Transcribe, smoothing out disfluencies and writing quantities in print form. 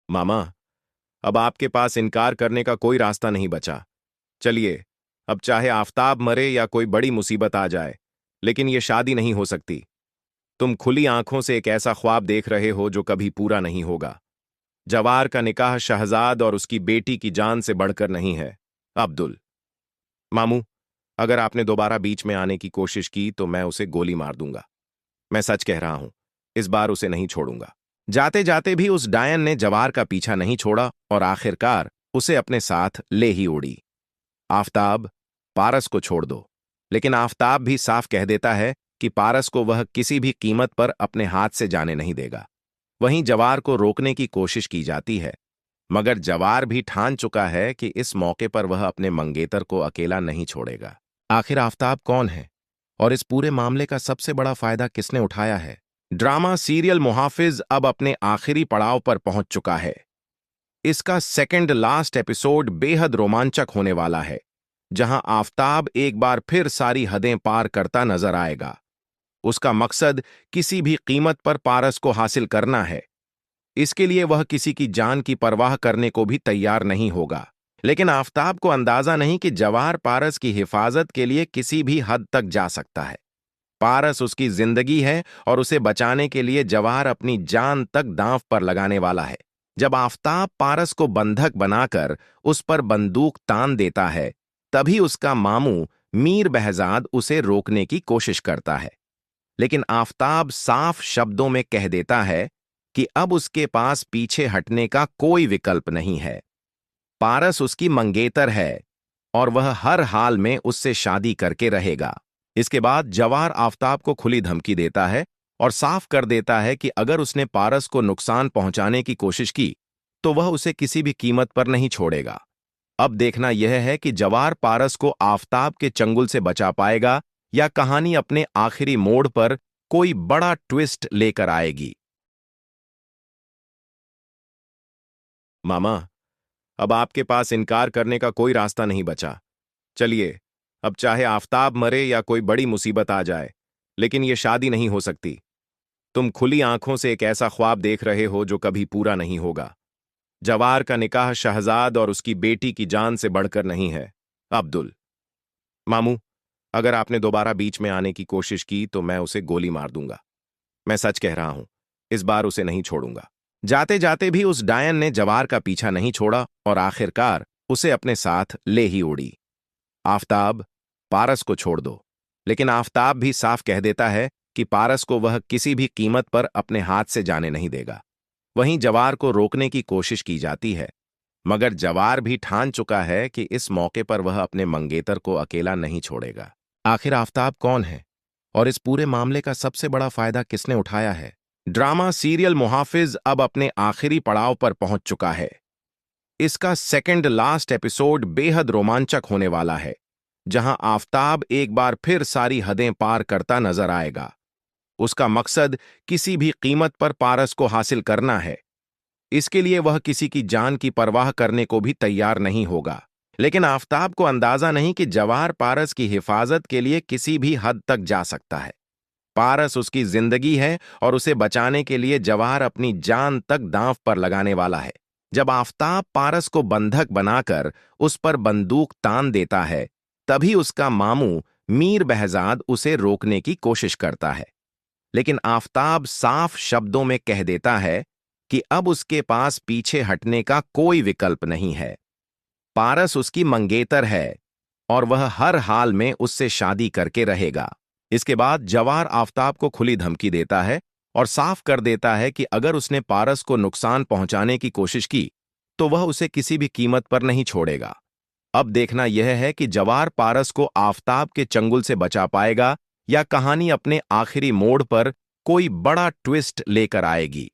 मामा, अब आपके पास इनकार करने का कोई रास्ता नहीं बचा। चलिए, अब चाहे आफताब मरे या कोई बड़ी मुसीबत आ जाए, लेकिन ये शादी नहीं हो सकती। तुम खुली आंखों से एक ऐसा ख्वाब देख रहे हो जो कभी पूरा नहीं होगा। जवार का निकाह शहजाद और उसकी बेटी की जान से बढ़कर नहीं है। अब्दुल। मामू, अगर आपने दोबारा बीच में आने की कोशिश की तो मैं उसे गोली मार दूंगा। मैं सच कह रहा हूं, इस बार उसे नहीं छोड़ूंगा। जाते जाते भी उस डायन ने जवार का पीछा नहीं छोड़ा और आखिरकार उसे अपने साथ ले ही उड़ी। आफताब, पारस को छोड़ दो। लेकिन आफताब भी साफ कह देता है कि पारस को वह किसी भी कीमत पर अपने हाथ से जाने नहीं देगा। वहीं जवार को रोकने की कोशिश की जाती है, मगर जवार भी ठान चुका है कि इस मौके पर वह अपने मंगेतर को अकेला नहीं छोड़ेगा। आखिर आफताब कौन है और इस पूरे मामले का सबसे बड़ा फायदा किसने उठाया है? ड्रामा सीरियल मुहाफिज अब अपने आखिरी पड़ाव पर पहुंच चुका है। इसका सेकंड लास्ट एपिसोड बेहद रोमांचक होने वाला है, जहां आफताब एक बार फिर सारी हदें पार करता नजर आएगा। उसका मकसद किसी भी कीमत पर पारस को हासिल करना है। इसके लिए वह किसी की जान की परवाह करने को भी तैयार नहीं होगा। लेकिन आफताब को अंदाजा नहीं कि जवार पारस की हिफाजत के लिए किसी भी हद तक जा सकता है। पारस उसकी जिंदगी है और उसे बचाने के लिए जवार अपनी जान तक दांव पर लगाने वाला है। जब आफताब पारस को बंधक बनाकर उस पर बंदूक तान देता है, तभी उसका मामू मीर बहजाद उसे रोकने की कोशिश करता है। लेकिन आफताब साफ शब्दों में कह देता है कि अब उसके पास पीछे हटने का कोई विकल्प नहीं है। पारस उसकी मंगेतर है और वह हर हाल में उससे शादी करके रहेगा। इसके बाद जवार आफताब को खुली धमकी देता है और साफ कर देता है कि अगर उसने पारस को नुकसान पहुंचाने की कोशिश की तो वह उसे किसी भी कीमत पर नहीं छोड़ेगा। अब देखना यह है कि जवार पारस को आफताब के चंगुल से बचा पाएगा या कहानी अपने आखिरी मोड़ पर कोई बड़ा ट्विस्ट लेकर आएगी। मामा, अब आपके पास इनकार करने का कोई रास्ता नहीं बचा। चलिए, अब चाहे आफताब मरे या कोई बड़ी मुसीबत आ जाए, लेकिन यह शादी नहीं हो सकती। तुम खुली आंखों से एक ऐसा ख्वाब देख रहे हो जो कभी पूरा नहीं होगा। जवार का निकाह शहजाद और उसकी बेटी की जान से बढ़कर नहीं है। अब्दुल। मामू, अगर आपने दोबारा बीच में आने की कोशिश की तो मैं उसे गोली मार दूंगा। मैं सच कह रहा हूं, इस बार उसे नहीं छोड़ूंगा। जाते जाते भी उस डायन ने जवार का पीछा नहीं छोड़ा और आखिरकार उसे अपने साथ ले ही उड़ी। आफताब, पारस को छोड़ दो। लेकिन आफताब भी साफ कह देता है कि पारस को वह किसी भी कीमत पर अपने हाथ से जाने नहीं देगा। वहीं जवार को रोकने की कोशिश की जाती है, मगर जवार भी ठान चुका है कि इस मौके पर वह अपने मंगेतर को अकेला नहीं छोड़ेगा। आखिर आफताब कौन है और इस पूरे मामले का सबसे बड़ा फायदा किसने उठाया है? ड्रामा सीरियल मुहाफिज अब अपने आखिरी पड़ाव पर पहुंच चुका है। इसका सेकंड लास्ट एपिसोड बेहद रोमांचक होने वाला है, जहां आफताब एक बार फिर सारी हदें पार करता नजर आएगा। उसका मकसद किसी भी कीमत पर पारस को हासिल करना है। इसके लिए वह किसी की जान की परवाह करने को भी तैयार नहीं होगा। लेकिन आफताब को अंदाजा नहीं कि जवार पारस की हिफाजत के लिए किसी भी हद तक जा सकता है। पारस उसकी जिंदगी है और उसे बचाने के लिए जवार अपनी जान तक दांव पर लगाने वाला है। जब आफताब पारस को बंधक बनाकर उस पर बंदूक तान देता है, तभी उसका मामू मीर बहजाद उसे रोकने की कोशिश करता है। लेकिन आफताब साफ शब्दों में कह देता है कि अब उसके पास पीछे हटने का कोई विकल्प नहीं है। पारस उसकी मंगेतर है और वह हर हाल में उससे शादी करके रहेगा। इसके बाद जवार आफताब को खुली धमकी देता है और साफ कर देता है कि अगर उसने पारस को नुकसान पहुंचाने की कोशिश की तो वह उसे किसी भी कीमत पर नहीं छोड़ेगा। अब देखना यह है कि जवार पारस को आफताब के चंगुल से बचा पाएगा या कहानी अपने आखिरी मोड़ पर कोई बड़ा ट्विस्ट लेकर आएगी।